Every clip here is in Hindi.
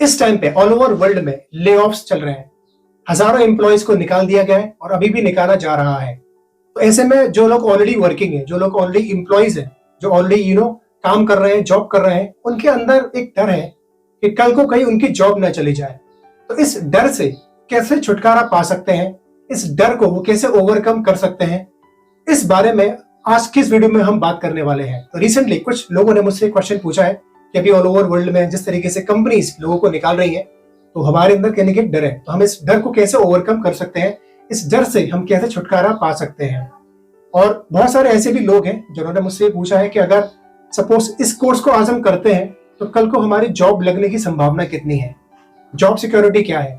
इस टाइम पे ऑल ओवर वर्ल्ड में ले ऑफ्स चल रहे हैं, हजारों एम्प्लॉयज को निकाल दिया गया है और अभी भी निकाला जा रहा है। तो ऐसे में जो लोग ऑलरेडी वर्किंग है, जो लोग ऑलरेडी एम्प्लॉयज है, जो ऑलरेडी काम कर रहे हैं, जॉब कर रहे हैं, उनके अंदर एक डर है कि कल को कहीं उनकी जॉब ना चली जाए। तो इस डर से कैसे छुटकारा पा सकते हैं, इस डर को वो कैसे ओवरकम कर सकते हैं, इस बारे में आज की इस वीडियो में हम बात करने वाले हैं। तो रिसेंटली कुछ लोगों ने मुझसे क्वेश्चन पूछा है कि अभी ऑल ओवर वर्ल्ड में जिस तरीके से कंपनीज लोगों को निकाल रही है, तो हमारे अंदर कहने के डर है, तो हम इस डर को कैसे ओवरकम कर सकते हैं, इस डर से हम कैसे छुटकारा पा सकते हैं। और बहुत सारे ऐसे भी लोग हैं जिन्होंने मुझसे पूछा है कि अगर सपोज इस कोर्स को आज हम करते हैं तो कल को हमारी जॉब लगने की संभावना कितनी है, जॉब सिक्योरिटी क्या है।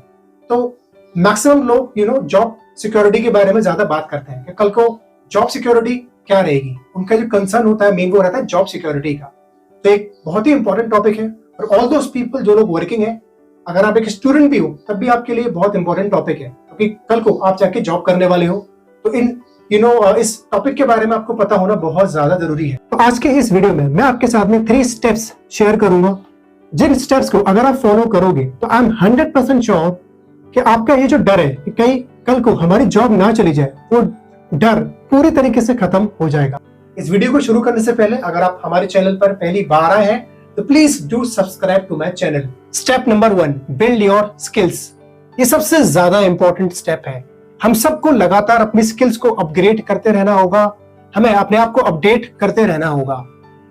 तो मैक्सिमम लोग जॉब सिक्योरिटी के बारे में ज्यादा बात करते हैं कि कल को जॉब सिक्योरिटी क्या रहेगी। उनका जो कंसर्न होता है मेन वो रहता है जॉब सिक्योरिटी का। तो एक बहुत ही इंपॉर्टेंट टॉपिक है और ऑल दोस पीपल जो लोग वर्किंग है, अगर आप एक स्टूडेंट भी हो तब भी आपके लिए बहुत इंपॉर्टेंट टॉपिक है, क्योंकि कल को आप जाके जॉब करने वाले हो। तो इस टॉपिक के बारे में आपको पता होना बहुत ज्यादा जरूरी है। तो आज के इस वीडियो में मैं आपके साथ में 3 स्टेप्स शेयर करूंगा, जिन स्टेप्स को अगर आप फॉलो करोगे तो आई एम 100% श्योर कि आपका ये जो डर है कि कहीं कल को हमारी जॉब ना चली जाए, वो डर पूरी तरीके से खत्म हो जाएगा। इस वीडियो को शुरू करने से पहले अगर आप हमारे चैनल पर पहली बार आए हैं तो please do subscribe to my channel. Step number 1, build your skills. ये सबसे ज्यादा इंपॉर्टेंट स्टेप है। हम सबको लगातार अपनी स्किल्स को अपग्रेड करते रहना होगा, हमें अपने आप को अपडेट करते रहना होगा।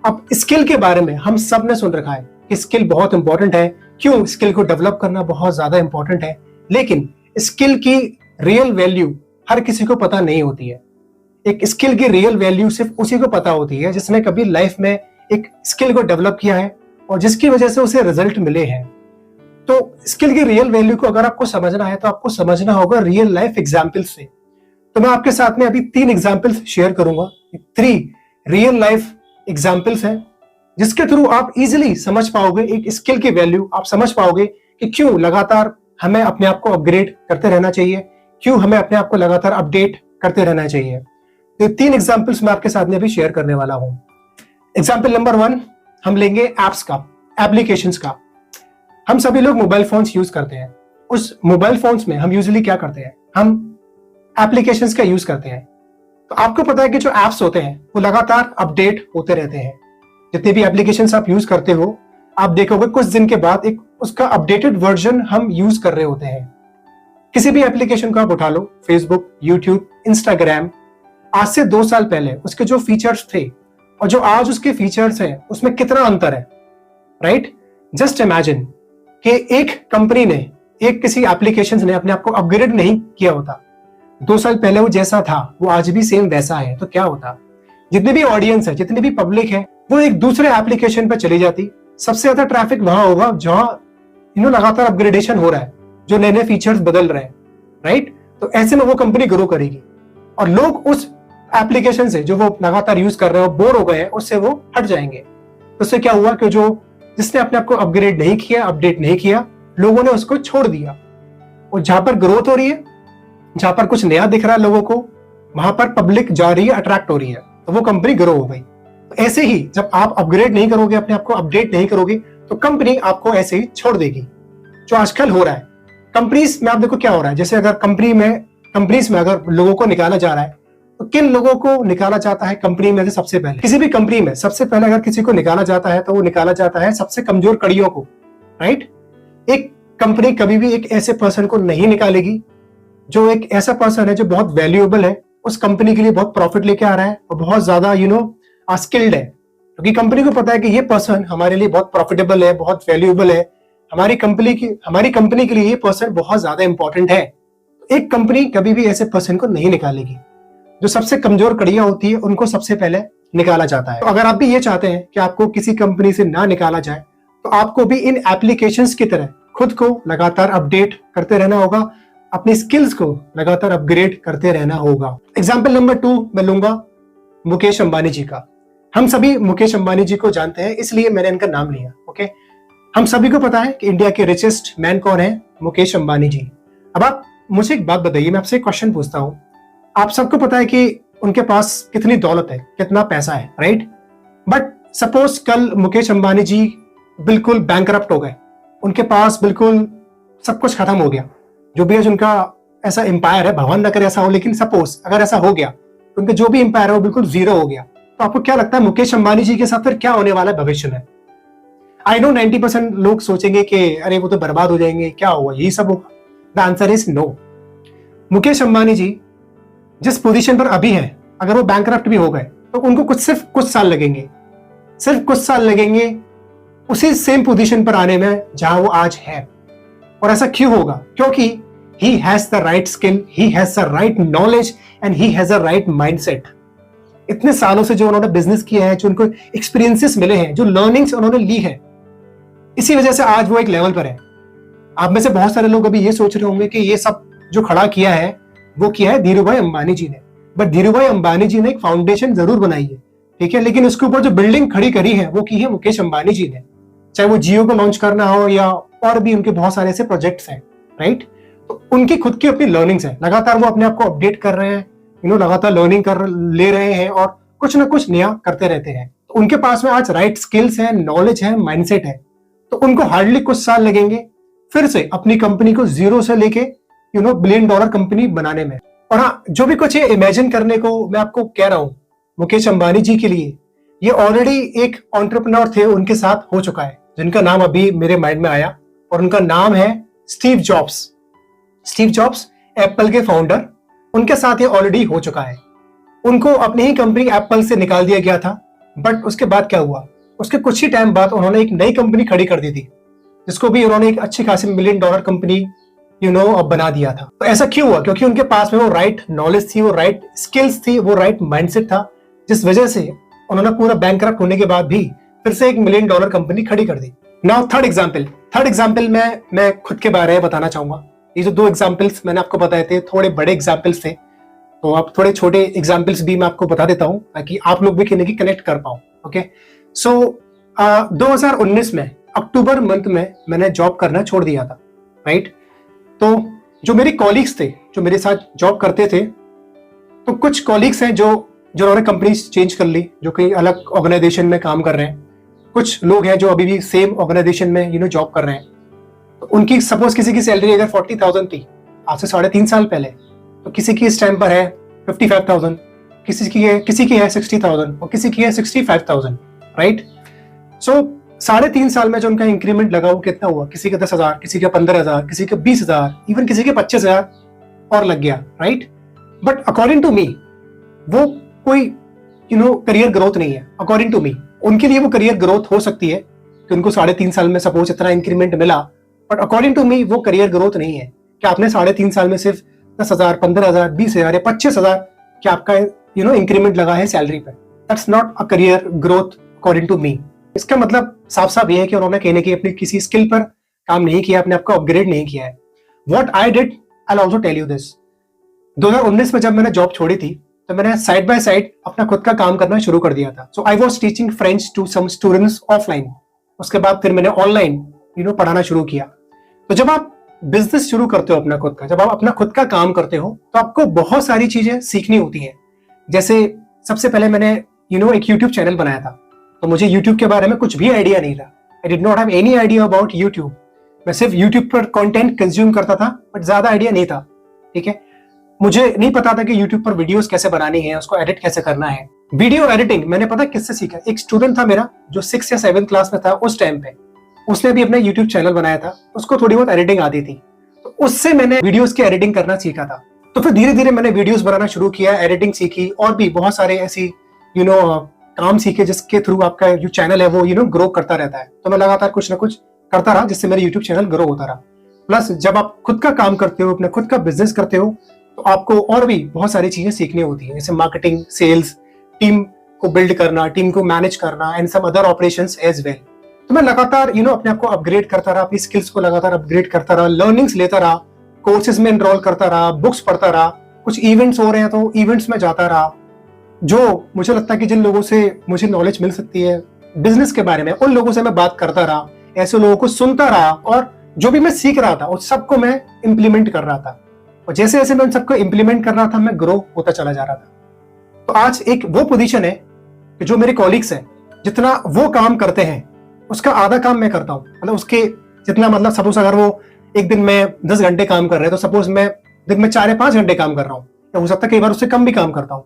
अब स्किल के बारे में हम सब ने सुन रखा है कि स्किल बहुत इंपॉर्टेंट है, क्यों स्किल को डेवलप करना बहुत ज्यादा इंपॉर्टेंट है, लेकिन स्किल की रियल वैल्यू हर किसी को पता नहीं होती है। एक स्किल की रियल वैल्यू सिर्फ उसी को पता होती है जिसने कभी लाइफ में एक स्किल को डेवलप किया है और जिसकी वजह से उसे रिजल्ट मिले हैं। तो स्किल की रियल वैल्यू को अगर आपको समझना है तो आपको समझना होगा रियल लाइफ एग्जाम्पल से। तो मैं आपके साथ में अभी 3 एग्जाम्पल्स शेयर करूंगा। 3 रियल लाइफ एग्जाम्पल्स हैं जिसके थ्रू आप इजिली समझ पाओगे एक स्किल की वैल्यू, आप समझ पाओगे कि क्यों लगातार हमें अपने आप को अपग्रेड करते रहना चाहिए, क्यों हमें अपने आप को लगातार अपडेट करते रहना चाहिए। तो 3 एग्जाम्पल्स मैं आपके साथ में अभी शेयर करने वाला हूं। एग्जाम्पल नंबर 1 हम लेंगे एप्स का, एप्लीकेशंस का। हम सभी लोग मोबाइल फोन्स यूज करते हैं। उस मोबाइल फोन्स में हम यूजुअली क्या करते हैं, हम एप्लीकेशंस का यूज करते हैं। तो आपको पता है कि जो एप्स होते हैं वो लगातार अपडेट होते रहते हैं। जितने भी एप्लीकेशंस आप यूज करते हो, आप देखोगे कुछ दिन के बाद एक उसका अपडेटेड वर्जन हम यूज कर रहे होते हैं। किसी भी एप्लीकेशन को आप उठा लो, फेसबुक, यूट्यूब, इंस्टाग्राम, आज से 2 साल पहले उसके जो फीचर्स थे और जो आज उसके फीचर्स हैं उसमें कितना अंतर है, राइट। जस्ट इमेजिन कि एक कंपनी ने, एक किसी एप्लीकेशन ने अपने आप को अपग्रेड नहीं किया होता, 2 साल पहले वो जैसा था वो आज भी सेम वैसा है, तो क्या होता। जितनी भी ऑडियंस है, जितनी भी पब्लिक है, वो एक दूसरे एप्लीकेशन पर चली जाती। सबसे ज्यादा ट्रैफिक वहां होगा जहां लगातार अपग्रेडेशन हो रहा है, जो नए नए फीचर्स बदल रहे हैं, राइट। तो ऐसे में वो कंपनी ग्रो करेगी और लोग उस एप्लीकेशन से जो वो लगातार यूज कर रहे हो, बोर हो गए हैं, उससे वो हट जाएंगे। तो उससे क्या हुआ कि जो जिसने अपने आप को अपग्रेड नहीं किया, अपडेट नहीं किया, लोगों ने उसको छोड़ दिया। और जहां पर ग्रोथ हो रही है, जहां पर कुछ नया दिख रहा है लोगों को, वहां पर पब्लिक जा रही है, अट्रैक्ट हो रही है, तो वो कंपनी ग्रो हो गई। तो ऐसे ही जब आप अपग्रेड नहीं करोगे, अपने आप को अपडेट नहीं करोगे, तो कंपनी आपको ऐसे ही छोड़ देगी, जो आजकल हो रहा है। कंपनीज में आप देखो क्या हो रहा है, जैसे अगर कंपनीज में अगर लोगों को निकाला जा रहा है, तो किन लोगों को निकाला जाता है कंपनी में से सबसे पहले। किसी भी कंपनी में सबसे पहले अगर किसी को निकाला जाता है तो वो निकाला जाता है सबसे कमजोर कड़ियों को, राइट। एक कंपनी कभी भी एक ऐसे पर्सन को नहीं निकालेगी जो एक ऐसा पर्सन है जो बहुत वैल्यूएबल है, उस कंपनी के लिए बहुत प्रॉफिट लेके आ रहा है और बहुत ज्यादा स्किल्ड है। क्योंकि कंपनी को पता है कि ये पर्सन हमारे लिए बहुत प्रॉफिटेबल है, बहुत वैल्यूएबल है, हमारी कंपनी के लिए ये पर्सन बहुत ज्यादा इंपॉर्टेंट है। एक कंपनी कभी भी ऐसे पर्सन को नहीं निकालेगी। जो सबसे कमजोर कड़ियां होती है उनको सबसे पहले निकाला जाता है। तो अगर आप भी ये चाहते हैं कि आपको किसी कंपनी से ना निकाला जाए, तो आपको भी इन एप्लीकेशंस की तरह खुद को लगातार अपडेट करते रहना होगा, अपनी स्किल्स को लगातार अपग्रेड करते रहना होगा। एग्जाम्पल नंबर 2 मैं लूंगा मुकेश अंबानी जी का। हम सभी मुकेश अंबानी जी को जानते हैं, इसलिए मैंने इनका नाम लिया। ओके, हम सभी को पता है कि इंडिया के रिचेस्ट मैन कौन है, मुकेश अंबानी जी। अब आप मुझे एक बात बताइए, मैं आपसे एक क्वेश्चन पूछता हूं। आप सबको पता है कि उनके पास कितनी दौलत है, कितना पैसा है, राइट। बट सपोज कल मुकेश अंबानी जी बिल्कुल बैंकरप्ट हो गए, उनके पास बिल्कुल सब कुछ खत्म हो गया, जो भी आज उनका ऐसा एम्पायर है, भगवान न करे ऐसा हो, लेकिन सपोज अगर ऐसा हो गया तो उनका जो भी एम्पायर है वो बिल्कुल जीरो हो गया, तो आपको क्या लगता है मुकेश अंबानी जी के साथ फिर क्या होने वाला है भविष्य में? आई नो 90% लोग सोचेंगे कि अरे वो तो बर्बाद हो जाएंगे, क्या हुआ, यही सब होगा। The answer is no. Mukesh Ambani ji जिस पोजीशन पर अभी हैं, अगर वो बैंकरप्ट भी हो गए तो उनको सिर्फ कुछ साल लगेंगे, सिर्फ कुछ साल लगेंगे उसी सेम पोजीशन पर आने में जहां वो आज है। और ऐसा क्यों होगा? क्योंकि he has the right skill, he has the right knowledge and he has the right mindset। इतने सालों से जो उन्होंने बिजनेस किया है, जो उनको एक्सपीरियंसेस मिले हैं, जो लर्निंग्स उन्होंने ली है, इसी वजह से आज वो एक लेवल पर है। आप में से बहुत सारे लोग अभी ये सोच रहे होंगे कि ये सब जो खड़ा किया है वो किया है धीरू भाई अंबानी जी ने, बट धीरू भाई अंबानी जी ने एक फाउंडेशन जरूर बनाई है, ठीक है, लेकिन उसके ऊपर जो बिल्डिंग खड़ी करी है वो की है मुकेश अंबानी जी ने। चाहे वो जियो को लॉन्च करना हो या और भी उनके बहुत सारे ऐसे प्रोजेक्ट्स हैं, राइट। तो उनकी खुद की अपनी लर्निंग्स है, लगातार वो अपने आप को अपडेट कर रहे हैं, लगातार लर्निंग कर ले रहे हैं और कुछ ना कुछ नया करते रहते हैं। तो उनके पास में आज राइट स्किल्स है, नॉलेज है, माइंडसेट है, तो उनको हार्डली कुछ साल लगेंगे फिर से अपनी कंपनी को जीरो से लेके बिलियन डॉलर कंपनी बनाने में। और हाँ, जो भी कुछ है इमेजिन करने को मैं आपको कह रहा हूं, मुकेश अंबानी जी के लिए ये ऑलरेडी एक एंटरप्रेन्योर थे, उनके साथ हो चुका है, जिनका नाम अभी मेरे माइंड में आया, और उनका नाम है Steve jobs. Steve jobs Apple के फाउंडर, उनके साथ ये ऑलरेडी हो चुका है। उनको अपनी ही कंपनी एप्पल से निकाल दिया गया था, बट उसके बाद क्या हुआ, उसके कुछ ही टाइम बाद उन्होंने एक नई कंपनी खड़ी कर दी थी, जिसको भी उन्होंने एक अच्छी खासी मिलियन डॉलर कंपनी बना दिया था। तो ऐसा क्यों हुआ? क्योंकि उनके पास में वो राइट नॉलेज थी, वो राइट स्किल्स थी, वो राइट माइंडसेट था, जिस वजह से उन्होंने पूरा बैंकरप्ट होने के बाद भी फिर से एक मिलियन डॉलर कंपनी खड़ी कर दी। नाउ थर्ड एग्जाम्पल मैं खुद के बारे में बताना चाहूंगा। ये जो दो एग्जाम्पल्स मैंने आपको बताए थे थोड़े बड़े एग्जाम्पल्स थे, तो आप थोड़े छोटे एग्जाम्पल्स भी मैं आपको बता देता हूं ताकि आप लोग भी कनेक्ट कर पाओ। ओके, सो 2019 में अक्टूबर मंथ में मैंने जॉब करना छोड़ दिया था, राइट। तो जो मेरे कॉलीग्स थे, जो मेरे साथ जॉब करते थे, तो कुछ कॉलीग्स हैं जो उन्होंने कंपनी चेंज कर ली, जो कहीं अलग ऑर्गेनाइजेशन में काम कर रहे हैं। कुछ लोग हैं जो अभी भी सेम ऑर्गेनाइजेशन में जॉब कर रहे हैं। तो उनकी सपोज किसी की सैलरी अगर 40,000 थी आज से 3.5 साल पहले, तो किसी की इस टाइम पर है 55,000, किसी की है 60,000 और किसी की है 65,000, राइट। सो 3.5 साल में जो उनका इंक्रीमेंट लगा वो कितना हुआ? किसी का 10,000, किसी का 15,000, किसी का 20,000, इवन किसी के 25,000 और लग गया, right. But according to me वो कोई करियर ग्रोथ नहीं है। अकॉर्डिंग टू मी उनके लिए वो करियर ग्रोथ हो सकती है कि उनको 3.5 साल में सपोज इतना इंक्रीमेंट मिला, बट अकॉर्डिंग टू मी वो करियर ग्रोथ नहीं है कि आपने 3.5 साल में सिर्फ 10,000, 15,000, 20,000 या 25,000 कि आपका इंक्रीमेंट लगा है सैलरी पे। That's not a career growth according to me. इसका मतलब साफ साफ ये है कि उन्होंने कहीं ना कहीं अपनी किसी स्किल पर काम नहीं किया, अपने आप को अपग्रेड नहीं किया है। What I did, I will also tell you this. 2019 में जब मैंने जॉब छोड़ी थी तो मैंने साइड बाय साइड अपना खुद का काम करना शुरू कर दिया था। So I was teaching French to some students offline. उसके बाद फिर मैंने ऑनलाइन पढ़ाना शुरू किया। तो जब आप बिजनेस शुरू करते हो अपना खुद का, जब आप अपना खुद का काम करते हो, तो आपको बहुत सारी चीजें सीखनी होती हैं। जैसे सबसे पहले मैंने एक यूट्यूब चैनल बनाया था, तो मुझे यूट्यूब के बारे में कुछ भी आइडिया नहीं था। I did not have any idea about YouTube. मैं सिर्फ यूट्यूब पर कंटेंट कंज्यूम करता था, बट ज्यादा आइडिया नहीं था, ठीक है। मुझे नहीं पता था कि यूट्यूब पर वीडियोस कैसे बनानी है, उसको एडिट कैसे करना है। वीडियो एडिटिंग मैंने पता किससे सीखा? एक स्टूडेंट था मेरा जो 6 या 7 क्लास में था उस टाइम पे, उसने भी अपना यूट्यूब चैनल बनाया था, उसको थोड़ी बहुत एडिटिंग आती थी, तो उससे मैंने वीडियोस की एडिटिंग करना सीखा था। तो फिर धीरे धीरे मैंने वीडियोस बनाना शुरू किया, एडिटिंग सीखी और भी बहुत सारे ऐसी काम सीखे जिसके थ्रू आपका जो चैनल है वो ग्रो करता रहता है। तो मैं लगातार कुछ ना कुछ करता रहा जिससे मेरा यूट्यूब चैनल ग्रो होता रहा। प्लस जब आप खुद का काम करते हो, अपना खुद का बिजनेस करते हो, तो आपको और भी बहुत सारी चीजें सीखनी होती है, जैसे मार्केटिंग, सेल्स, टीम को बिल्ड करना, टीम को मैनेज करना and some other operations as well. तो मैं लगातार अपने आप को अपग्रेड करता रहा, अपनी स्किल्स को लगातार अपग्रेड करता रहा, लर्निंग्स लेता रहा, कोर्सेज में एनरोल करता रहा, बुक्स पढ़ता रहा, कुछ इवेंट्स हो रहे हैं तो इवेंट्स में जाता रहा। जो मुझे लगता है कि जिन लोगों से मुझे नॉलेज मिल सकती है बिजनेस के बारे में, उन लोगों से मैं बात करता रहा, ऐसे लोगों को सुनता रहा और जो भी मैं सीख रहा था उस सबको मैं इंप्लीमेंट कर रहा था। और जैसे जैसे मैं उन सबको इंप्लीमेंट कर रहा था, मैं ग्रो होता चला जा रहा था। तो आज एक वो पोजीशन है कि जो मेरे कॉलीग्स हैं, जितना वो काम करते हैं उसका आधा काम मैं करता हूँ, मतलब उसके जितना मतलब सपोज अगर वो एक दिन में 10 घंटे काम कर रहे हैं तो सपोज मैं दिन में 4 या 5 घंटे काम कर रहा हूँ, या हो सकता है कई बार उससे कम भी काम करता हूँ,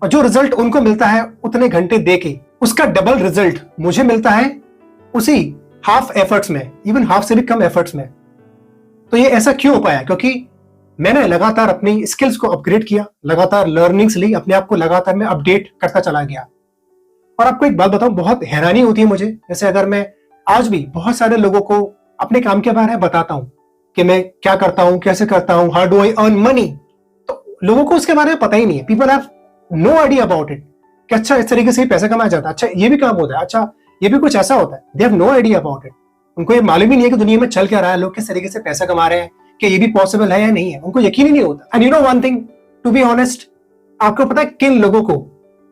और जो रिजल्ट उनको मिलता है उतने घंटे दे के उसका डबल रिजल्ट मुझे मिलता है उसी हाफ एफर्ट्स में, इवन हाफ से भी कम एफर्ट्स में। तो ये ऐसा क्यों हो पाया? क्योंकि मैंने लगातार अपनी स्किल्स को अपग्रेड किया, लगातार लर्निंग्स ली, अपने आप को लगातार मैं अपडेट करता चला गया। और आपको एक बात बताऊं, बहुत हैरानी होती है मुझे, जैसे अगर मैं आज भी बहुत सारे लोगों को अपने काम के बारे में बताता हूं कि मैं क्या करता हूं, कैसे करता हूं, how do I earn money, तो लोगों को उसके बारे में पता ही नहीं है। People have no idea about it कि अच्छा इस तरीके से ही पैसा कमाया जाता है, अच्छा ये भी काम होता है, अच्छा ये भी कुछ ऐसा होता है। They have no idea about it. उनको ये मालूम ही नहीं है कि दुनिया में चल क्या रहा है, लोग किस तरीके से पैसा कमा रहे हैं, कि ये भी पॉसिबल है या नहीं है, उनको यकीन ही नहीं होता। And you know one thing, to be honest, आपको पता है किन लोगों को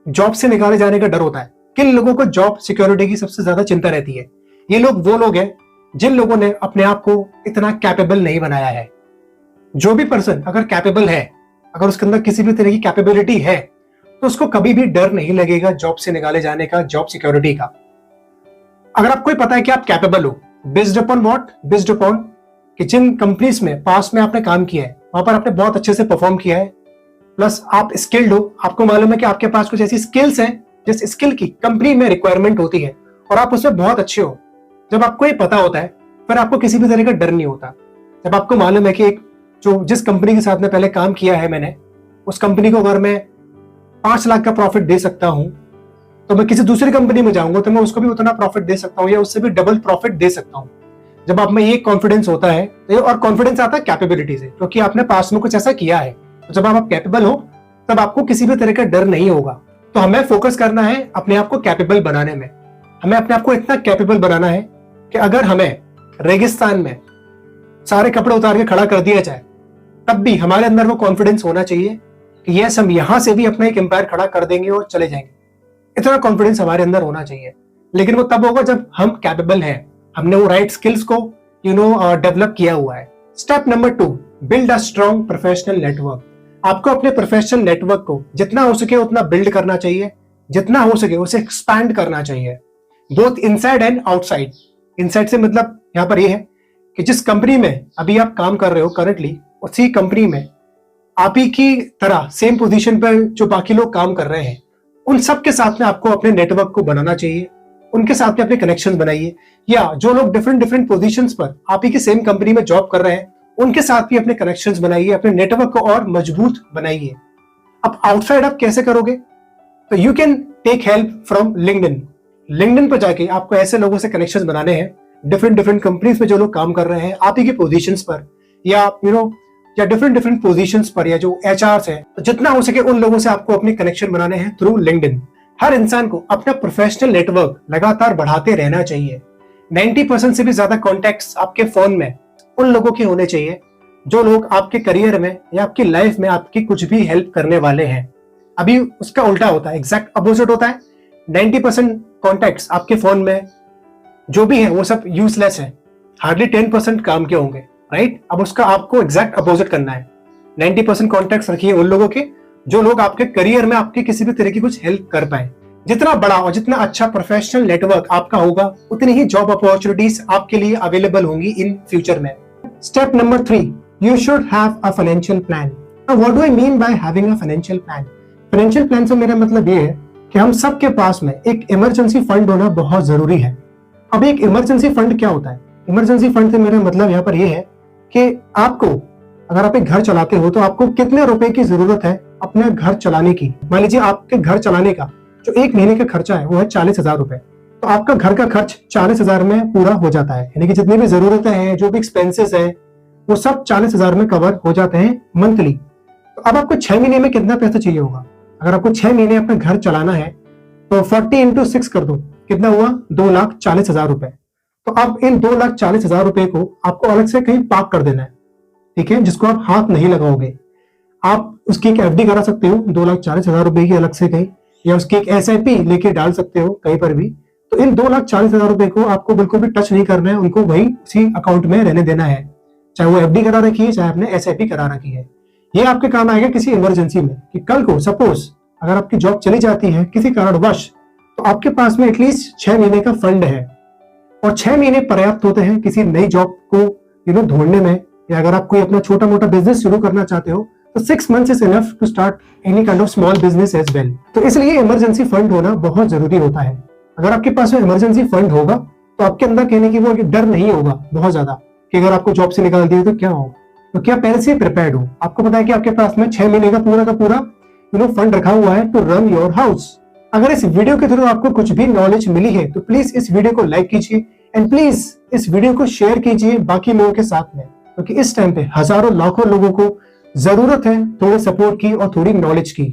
जॉब से निकाले जाने का डर होता है? किन लोगों को जॉब सिक्योरिटी की सबसे ज्यादा चिंता रहती है? ये लोग वो लोग हैं जिन लोगों ने अपने आप को इतना कैपेबल नहीं बनाया है। जो भी पर्सन अगर कैपेबल है, अगर उसके अंदर किसी भी तरह की कैपेबिलिटी है, तो उसको कभी भी डर नहीं लगेगा जॉब से निकाले जाने का, जॉब सिक्योरिटी का। अगर आपको ही पता है कि आप कैपेबल हो, based upon what? Based upon कि जिन कंपनीज में पास में आपने काम किया है वहां पर आपने बहुत अच्छे से परफॉर्म किया है, प्लस आप स्किल्ड हो, आपको मालूम है कि आपके पास कुछ ऐसी स्किल्स हैं जिस स्किल की कंपनी में रिक्वायरमेंट होती है और आप उसमें बहुत अच्छे हो। जब आपको ये पता होता है फिर आपको किसी भी तरह का डर नहीं होता। जब आपको मालूम है कि एक जिस कंपनी के साथ में पहले काम किया है मैंने, उस कंपनी को अगर मैं 5 लाख का प्रॉफिट दे सकता हूं, तो मैं किसी दूसरी कंपनी में जाऊंगा तो मैं उसको भी उतना प्रॉफिट दे सकता हूं या उससे भी डबल प्रॉफिट दे सकता हूं। जब आप में ये कॉन्फिडेंस होता है, और कॉन्फिडेंस आता है कैपेबिलिटी से, क्योंकि आपने पास में कुछ ऐसा किया है। तो जब आप कैपेबल हो तब आपको किसी भी तरह का डर नहीं होगा। तो हमें फोकस करना है अपने आप को कैपेबल बनाने में। हमें अपने आप को इतना कैपेबल बनाना है कि अगर हमें रेगिस्तान में सारे कपड़े उतार के खड़ा कर दिया जाए, तब भी हमारे अंदर वो कॉन्फिडेंस होना चाहिए कि यस, हम यहां से भी अपना एक एम्पायर खड़ा कर देंगे और चले जाएंगे। इतना कॉन्फिडेंस हमारे अंदर होना चाहिए। लेकिन वो तब होगा जब हम कैपेबल हैं, हमने वो राइट स्किल्स को डेवलप किया हुआ है। Step number 2, build a strong professional network. आपको अपने प्रोफेशनल नेटवर्क को जितना हो सके उतना बिल्ड करना चाहिए, जितना हो सके उसे एक्सपैंड करना चाहिए, both inside and outside. Inside से मतलब यहाँ पर ये है कि जिस कंपनी में अभी आप काम कर रहे हो करंटली, उसी कंपनी में आप ही की तरह सेम पोजीशन पर जो बाकी लोग काम कर रहे हैं, उन सब के साथ में आपको अपने नेटवर्क को बनाना चाहिए। उनके साथ में अपने कनेक्शन बनाइए, या जो लोग डिफरेंट पोजीशंस पर आप ही की सेम कंपनी में जॉब कर रहे हैं उनके साथ भी अपने कनेक्शंस बनाइए, अपने नेटवर्क को और मजबूत बनाइए। अब आउटसाइड आप कैसे करोगे? तो you can take help from LinkedIn. LinkedIn पर जाके आपको ऐसे लोगों से कनेक्शंस बनाने हैं, डिफरेंट कंपनीज में जो लोग काम कर रहे हैं आप ही की पोजीशंस पर, या या डिफरेंट पोजीशंस पर, या जो एचआर्स हैं, तो जितना हो सके उन लोगों से आपको अपने कनेक्शन बनाने हैं थ्रू लिंक्डइन। हर इंसान को अपना प्रोफेशनल नेटवर्क लगातार बढ़ाते रहना चाहिए। 90% से भी ज्यादा कॉन्टैक्ट्स आपके फोन में उन लोगों के होने चाहिए जो लोग आपके करियर में या आपकी लाइफ में आपकी कुछ भी हेल्प करने वाले हैं। अभी उसका उल्टा होता है, एग्जैक्ट अपोजिट होता है। 90% कॉन्टैक्ट्स आपके फोन में जो भी है वो सब यूजलेस है, हार्डली 10% काम के होंगे, राइट? अब उसका आपको एग्जैक्ट अपोजिट करना है। 90% कॉन्टैक्ट्स रखिए उन लोगों के जो लोग आपके करियर में आपके किसी भी तरह की कुछ हेल्प कर पाए। जितना बड़ा और जितना अच्छा प्रोफेशनल नेटवर्क आपका होगा, उतनी ही जॉब अपॉर्चुनिटीज आपके लिए अवेलेबल होंगी इन फ्यूचर में। Step number 3, you should have a financial plan. What do I mean by having a financial plan? Financial plan से मेरा मतलब ये है कि हम सबके पास में एक इमरजेंसी फंड होना बहुत जरूरी है। अब एक इमरजेंसी फंड क्या होता है? इमरजेंसी फंड से मेरा मतलब यहाँ पर ये है कि आपको, अगर आप एक घर चलाते हो तो आपको कितने रुपए की जरूरत है अपने घर चलाने की। मान लीजिए आपके घर चलाने का जो 1 महीने का खर्चा है वो है 40,000 रुपए, तो आपका घर का खर्च 40,000 में पूरा हो जाता है। यानी कि जितनी भी जरूरतें हैं, जो भी एक्सपेंसेस हैं, वो सब 40,000 में कवर हो जाते हैं मंथली। तो अब आपको 6 महीने में कितना पैसा चाहिए होगा? अगर आपको 6 महीने अपना घर चलाना है तो 40 × 6 कर दो, कितना हुआ? 2,40,000 रुपए। तो अब इन 2,40,000 रुपए को आपको अलग से कहीं पार्क कर देना है, ठीक है, जिसको आप हाथ नहीं लगाओगे। आप उसकी एक एफडी करा सकते हो 2,40,000 रुपए की अलग से कहीं, या उसकी एक एसआईपी लेके डाल सकते हो कहीं पर भी। तो इन 2,40,000 रुपए को आपको बिल्कुल भी टच नहीं करना है, उनको वही उसी अकाउंट में रहने देना है, चाहे वो एफडी करा रखी है चाहे आपने एसआईपी करा रखी है। ये आपके काम आएगा किसी इमरजेंसी में, कि कल को सपोज अगर आपकी जॉब चली जाती है किसी कारणवश, तो आपके पास में एटलीस्ट 6 महीने का फंड है। और 6 महीने पर्याप्त होते हैं किसी नई जॉब को ढूंढने में, या अगर आप कोई अपना छोटा मोटा बिजनेस शुरू करना चाहते हो तो 6 months is enough to start any kind of small business as well. तो इसलिए इमरजेंसी फंड होना बहुत जरूरी होता है। अगर आपके पास में इमरजेंसी फंड होगा तो आपके अंदर कहने की वो डर नहीं होगा बहुत ज्यादा कि अगर आपको जॉब से निकाल दिया तो क्या होगा। तो क्या पहले से प्रिपेयर्ड हो, आपको पता है कि आपके पास में 6 महीने का पूरा फंड रखा हुआ है टू रन योर हाउस। अगर इस वीडियो के थ्रू आपको कुछ भी नॉलेज मिली है तो प्लीज इस वीडियो को लाइक कीजिए एंड प्लीज इस वीडियो को शेयर कीजिए बाकी लोगों के साथ में, क्योंकि इस टाइम पे हजारों लाखों लोगों को जरूरत है थोड़े सपोर्ट की और थोड़ी नॉलेज की।